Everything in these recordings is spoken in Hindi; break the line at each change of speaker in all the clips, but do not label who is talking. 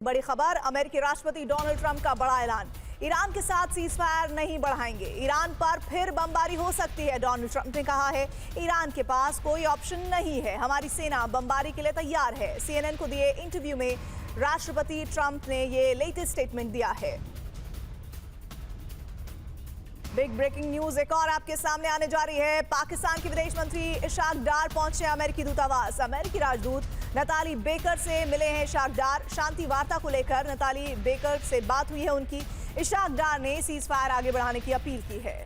बड़ी खबर, अमेरिकी राष्ट्रपति डोनाल्ड ट्रंप का बड़ा ऐलान। ईरान के साथ सीज फायर नहीं बढ़ाएंगे। ईरान पर फिर बमबारी हो सकती है। डोनाल्ड ट्रंप ने कहा है, ईरान के पास कोई ऑप्शन नहीं है, हमारी सेना बमबारी के लिए तैयार है। CNN को दिए इंटरव्यू में राष्ट्रपति ट्रंप ने ये लेटेस्ट स्टेटमेंट दिया है। बिग ब्रेकिंग न्यूज एक और आपके सामने आने जा रही है। पाकिस्तान के विदेश मंत्री इशाक डार पहुंचे अमेरिकी दूतावास। अमेरिकी राजदूत नताली बेकर से मिले हैं इशाक डार। शांति वार्ता को लेकर नताली बेकर से बात हुई है उनकी। इशाक डार ने सीज फायर आगे बढ़ाने की अपील की है।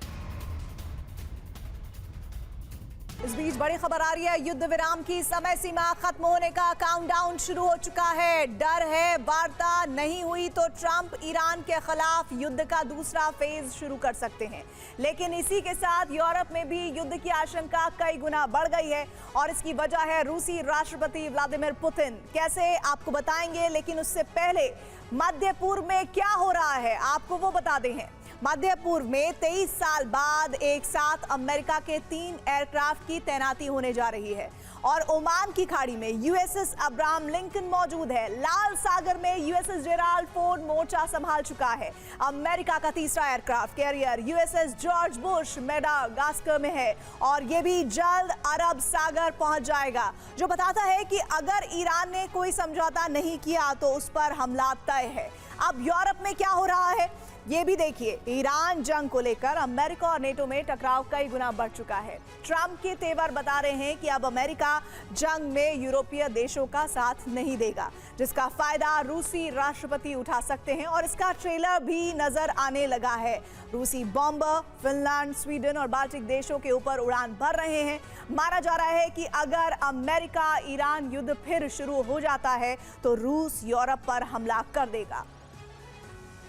इस बीच बड़ी खबर आ रही है, युद्ध विराम की समय सीमा खत्म होने का काउंटडाउन शुरू हो चुका है। डर है वार्ता नहीं हुई तो ट्रंप ईरान के खिलाफ युद्ध का दूसरा फेज शुरू कर सकते हैं। लेकिन इसी के साथ यूरोप में भी युद्ध की आशंका कई गुना बढ़ गई है और इसकी वजह है रूसी राष्ट्रपति व्लादिमीर पुतिन। कैसे, आपको बताएंगे, लेकिन उससे पहले मध्य पूर्व में क्या हो रहा है आपको वो बताते हैं। मध्य पूर्व में 23 साल बाद एक साथ अमेरिका के 3 एयरक्राफ्ट की तैनाती होने जा रही है और ओमान की खाड़ी में USS अब्राहम लिंकन मौजूद है। लाल सागर में USS जेराल्ड फोर्ड मोर्चा संभाल चुका है। अमेरिका का तीसरा aircraft carrier USS George Bush Madagascar में है और ये भी जल्द अरब सागर पहुंच जाएगा, जो बताता है कि अगर ईरान ने कोई समझौता नहीं किया तो उस पर हमला तय है। अब यूरोप में क्या हो रहा है ये भी देखिए। ईरान जंग को लेकर अमेरिका और नेटो में टकराव कई गुना बढ़ चुका है। ट्रंप के तेवर बता रहे हैं कि अब अमेरिका जंग में यूरोपीय देशों का साथ नहीं देगा, जिसका फायदा रूसी राष्ट्रपति उठा सकते हैं और इसका ट्रेलर भी नजर आने लगा है। रूसी बॉम्बर फिनलैंड, स्वीडन और बाल्टिक देशों के ऊपर उड़ान भर रहे हैं। माना जा रहा है कि अगर अमेरिका ईरान युद्ध फिर शुरू हो जाता है तो रूस यूरोप पर हमला कर देगा।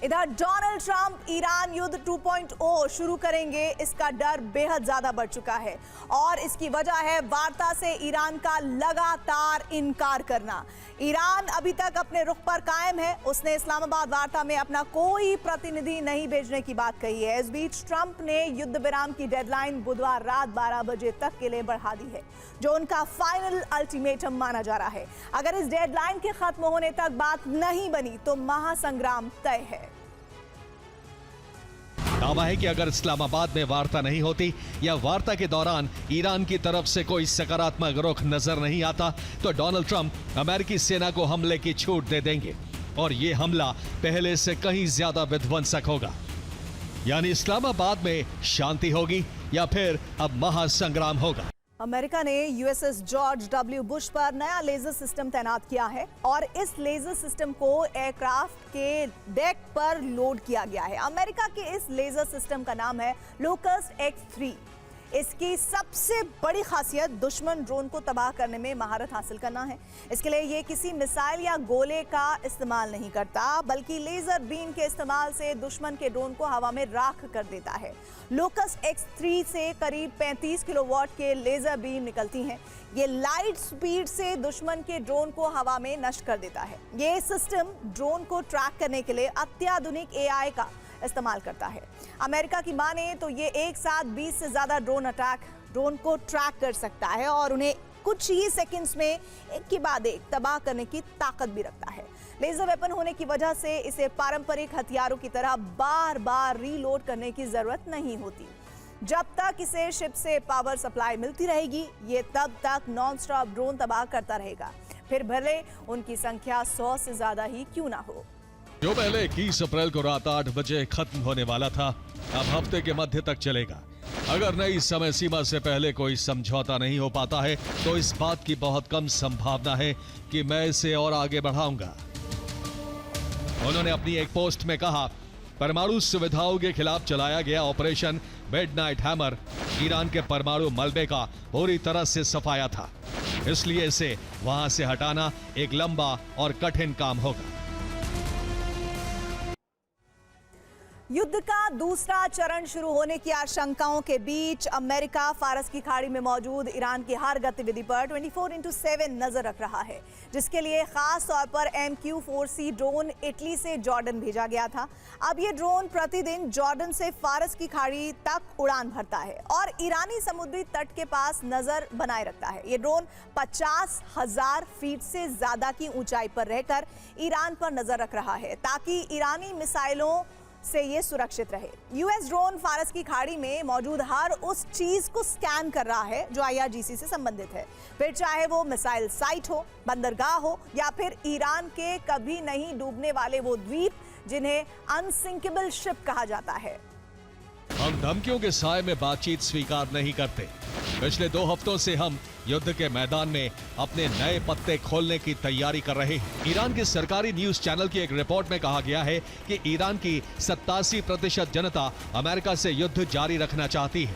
इधर डोनाल्ड ट्रंप ईरान युद्ध 2.0 शुरू करेंगे, इसका डर बेहद ज्यादा बढ़ चुका है और इसकी वजह है वार्ता से ईरान का लगातार इनकार करना। ईरान अभी तक अपने रुख पर कायम है। उसने इस्लामाबाद वार्ता में अपना कोई प्रतिनिधि नहीं भेजने की बात कही है। इस बीच ट्रंप ने युद्ध विराम की डेडलाइन बुधवार रात 12 बजे तक के लिए बढ़ा दी है, जो उनका फाइनल अल्टीमेटम माना जा रहा है। अगर इस डेडलाइन के खत्म होने तक बात नहीं बनी तो महासंग्राम तय है।
दावा है कि अगर इस्लामाबाद में वार्ता नहीं होती या वार्ता के दौरान ईरान की तरफ से कोई सकारात्मक रुख नजर नहीं आता तो डोनाल्ड ट्रंप अमेरिकी सेना को हमले की छूट दे देंगे और ये हमला पहले से कहीं ज्यादा विध्वंसक होगा। यानी इस्लामाबाद में शांति होगी या फिर अब महासंग्राम होगा।
अमेरिका ने USS जॉर्ज W बुश पर नया लेजर सिस्टम तैनात किया है और इस लेजर सिस्टम को एयरक्राफ्ट के डेक पर लोड किया गया है। अमेरिका के इस लेजर सिस्टम का नाम है लोकस्ट X3। इसकी सबसे बड़ी खासियत दुश्मन ड्रोन को तबाह करने में महारत हासिल करना है। इसके लिए ये किसी मिसाइल या गोले का इस्तेमाल नहीं करता, बल्कि लेजर बीम के इस्तेमाल से दुश्मन के ड्रोन को हवा में राख कर देता है। लोकस्ट X3 से करीब 35 किलोवाट के लेजर बीम निकलती हैं। ये लाइट स्पीड से दुश्मन के ड्रोन को हवा में नष्ट कर देता है। ये सिस्टम ड्रोन को ट्रैक करने के लिए अत्याधुनिक AI का इस्तेमाल करता है। अमेरिका की माने तो ये एक साथ 20 से ज्यादा ड्रोन को ट्रैक कर सकता है और उन्हें कुछ ही सेकंड्स में एक के बाद एक तबाह करने की ताकत भी रखता है। लेजर वेपन होने की वजह से इसे पारंपरिक हथियारों की तरह बार बार रीलोड करने की जरूरत नहीं होती। जब तक इसे शिप से पावर सप्लाई मिलती रहेगी, ये तब तक नॉन स्टॉप ड्रोन तबाह करता रहेगा, फिर भले उनकी संख्या 100 से ज्यादा ही क्यों ना हो।
जो पहले 21 अप्रैल को रात 8 बजे खत्म होने वाला था, अब हफ्ते के मध्य तक चलेगा। अगर नई समय सीमा से पहले कोई समझौता नहीं हो पाता है तो इस बात की बहुत कम संभावना है कि मैं इसे और आगे बढ़ाऊंगा। उन्होंने अपनी एक पोस्ट में कहा, परमाणु सुविधाओं के खिलाफ चलाया गया ऑपरेशन मिडनाइट हैमर ईरान के परमाणु मलबे का पूरी तरह से सफाया था, इसलिए इसे वहां से हटाना एक लंबा और कठिन काम होगा।
युद्ध का दूसरा चरण शुरू होने की आशंकाओं के बीच अमेरिका फारस की खाड़ी में मौजूद ईरान की हर गतिविधि पर 24/7 नजर रख रहा है, जिसके लिए खास तौर पर MQ-4C ड्रोन इटली से जॉर्डन भेजा गया था। अब ये ड्रोन प्रतिदिन जॉर्डन से फारस की खाड़ी तक उड़ान भरता है और ईरानी समुद्री तट के पास नजर बनाए रखता है। ये ड्रोन 50,000 फीट से ज्यादा की ऊंचाई पर रहकर ईरान पर नजर रख रहा है ताकि ईरानी मिसाइलों से ये सुरक्षित रहे। यूएस ड्रोन फारस की खाड़ी में मौजूद हर उस चीज को स्कैन कर रहा है जो IRGC से संबंधित है, फिर चाहे वो मिसाइल साइट हो, बंदरगाह हो या फिर ईरान के कभी नहीं डूबने वाले वो द्वीप जिन्हें अनसिंकेबल शिप कहा जाता है।
हम धमकियों के साए में बातचीत स्वीकार नहीं करते। पिछले 2 हफ्तों से हम युद्ध के मैदान में अपने नए पत्ते खोलने की तैयारी कर रहे हैं। ईरान के सरकारी न्यूज चैनल की एक रिपोर्ट में कहा गया है कि ईरान की 87% जनता अमेरिका से युद्ध जारी रखना चाहती है।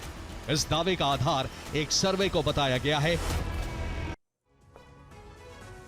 इस दावे का आधार एक सर्वे को बताया गया है